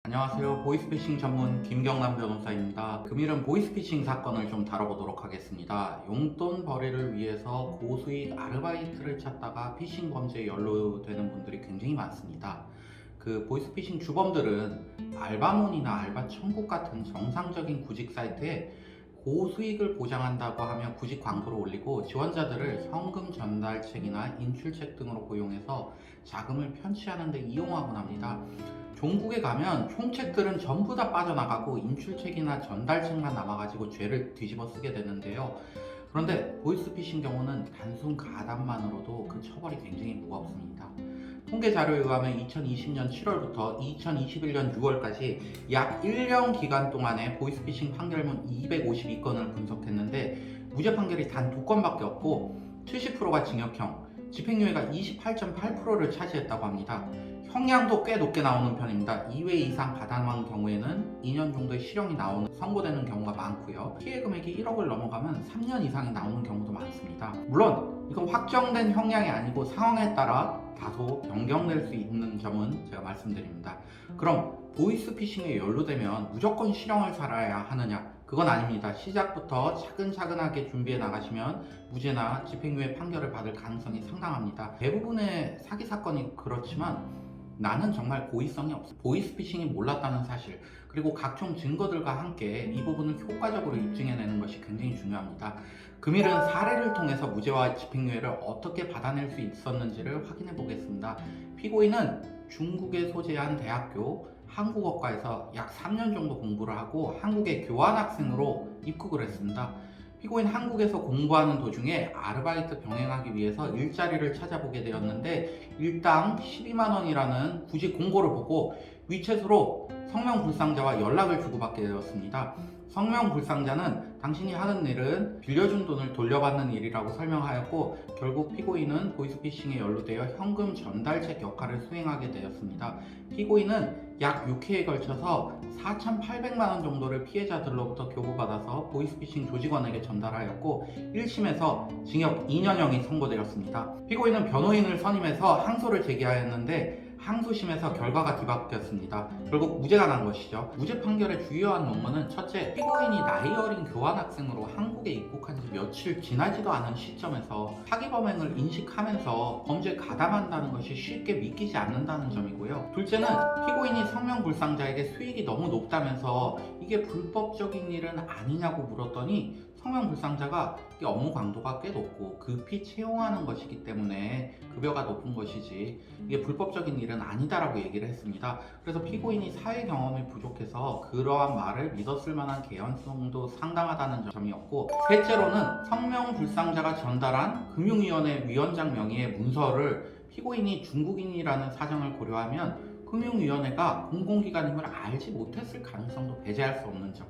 안녕하세요. 보이스피싱 전문 김경남 변호사입니다. 금일은 보이스피싱 사건을 좀 다뤄보도록 하겠습니다. 용돈 벌이를 위해서 고수익 아르바이트를 찾다가 피싱 범죄에 연루되는 분들이 굉장히 많습니다. 보이스피싱 주범들은 알바몬이나 알바천국 같은 정상적인 구직 사이트에 고수익을 보장한다고 하며 구직 광고를 올리고 지원자들을 현금 전달책이나 인출책 등으로 고용해서 자금을 편취하는 데 이용하곤 합니다. 종국에 가면 총책들은 전부 다 빠져나가고 인출책이나 전달책만 남아가지고 죄를 뒤집어 쓰게 되는데요. 그런데 보이스피싱 경우는 단순 가담만으로도 그 처벌이 굉장히 무겁습니다. 통계 자료에 의하면 2020년 7월부터 2021년 6월까지 약 1년 기간 동안에 보이스피싱 판결문 252건을 분석했는데 무죄 판결이 단 2건밖에 없고 70%가 징역형, 집행유예가 28.8%를 차지했다고 합니다. 형량도 꽤 높게 나오는 편입니다. 2회 이상 가담한 경우에는 2년 정도의 실형이 선고되는 경우가 많고요. 피해 금액이 1억을 넘어가면 3년 이상이 나오는 경우도 많습니다. 물론 이건 확정된 형량이 아니고 상황에 따라 다소 변경될 수 있는 점은 제가 말씀드립니다. 그럼 보이스피싱에 연루되면 무조건 실형을 살아야 하느냐? 그건 아닙니다. 시작부터 차근차근하게 준비해 나가시면 무죄나 집행유예 판결을 받을 가능성이 상당합니다. 대부분의 사기 사건이 그렇지만 나는 정말 고의성이 없어. 보이스피싱이 몰랐다는 사실, 그리고 각종 증거들과 함께 이 부분을 효과적으로 입증해내는 것이 굉장히 중요합니다. 금일은 사례를 통해서 무죄와 집행유예를 어떻게 받아낼 수 있었는지를 확인해 보겠습니다. 피고인은 중국에 소재한 대학교 한국어과에서 약 3년 정도 공부를 하고 한국에 교환학생으로 입국을 했습니다. 피고인 한국에서 공부하는 도중에 아르바이트 병행하기 위해서 일자리를 찾아보게 되었는데 일당 12만 원이라는 구직 공고를 보고 위챗으로 성명불상자와 연락을 주고받게 되었습니다. 성명불상자는 당신이 하는 일은 빌려준 돈을 돌려받는 일이라고 설명하였고 결국 피고인은 보이스피싱에 연루되어 현금 전달책 역할을 수행하게 되었습니다. 피고인은 약 6회에 걸쳐서 4,800만 원 정도를 피해자들로부터 교부받아서 보이스피싱 조직원에게 전달하였고 1심에서 징역 2년형이 선고되었습니다. 피고인은 변호인을 선임해서 항소를 제기하였는데 항소심에서 결과가 뒤바뀌었습니다. 결국 무죄가 난 것이죠. 무죄 판결의 주요한 논문은 첫째, 피고인이 나이 어린 교환학생으로 한국에 입국한 지 며칠 지나지도 않은 시점에서 사기 범행을 인식하면서 범죄에 가담한다는 것이 쉽게 믿기지 않는다는 점이고요. 둘째는 피고인이 성명불상자에게 수익이 너무 높다면서 이게 불법적인 일은 아니냐고 물었더니 성명불상자가 업무 강도가 꽤 높고 급히 채용하는 것이기 때문에 급여가 높은 것이지 이게 불법적인 일은 아니다라고 얘기를 했습니다. 그래서 피고인이 사회 경험이 부족해서 그러한 말을 믿었을 만한 개연성도 상당하다는 점이었고, 셋째로는 성명불상자가 전달한 금융위원회 위원장 명의의 문서를 피고인이 중국인이라는 사정을 고려하면 금융위원회가 공공기관임을 알지 못했을 가능성도 배제할 수 없는 점.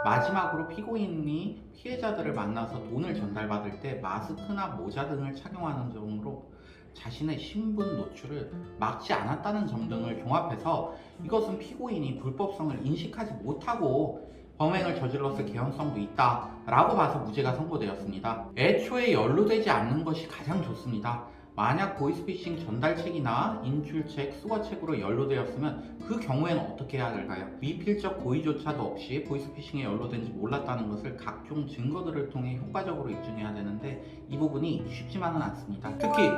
마지막으로 피고인이 피해자들을 만나서 돈을 전달받을 때 마스크나 모자 등을 착용하는 점으로 자신의 신분 노출을 막지 않았다는 점 등을 종합해서 이것은 피고인이 불법성을 인식하지 못하고 범행을 저질렀을 개연성도 있다라고 봐서 무죄가 선고되었습니다. 애초에 연루되지 않는 것이 가장 좋습니다. 만약 보이스피싱 전달책이나 인출책, 수거책으로 연루되었으면 그 경우에는 어떻게 해야 할까요? 미필적 고의조차도 없이 보이스피싱에 연루된지 몰랐다는 것을 각종 증거들을 통해 효과적으로 입증해야 되는데 이 부분이 쉽지만은 않습니다. 특히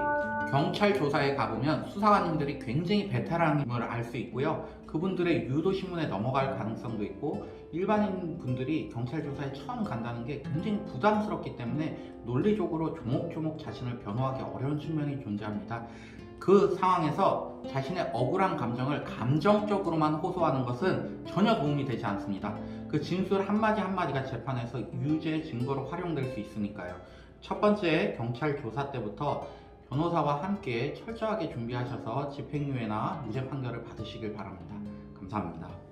경찰 조사에 가보면 수사관님들이 굉장히 베테랑임을 알 수 있고요. 그분들의 유도신문에 넘어갈 가능성도 있고 일반인 분들이 경찰 조사에 처음 간다는 게 굉장히 부담스럽기 때문에 논리적으로 조목조목 자신을 변호하기 어려운 측면이 존재합니다. 그 상황에서 자신의 억울한 감정을 감정적으로만 호소하는 것은 전혀 도움이 되지 않습니다. 그 진술 한마디 한마디가 재판에서 유죄 증거로 활용될 수 있으니까요. 첫 번째, 경찰 조사 때부터 변호사와 함께 철저하게 준비하셔서 집행유예나 무죄 판결을 받으시길 바랍니다. 감사합니다.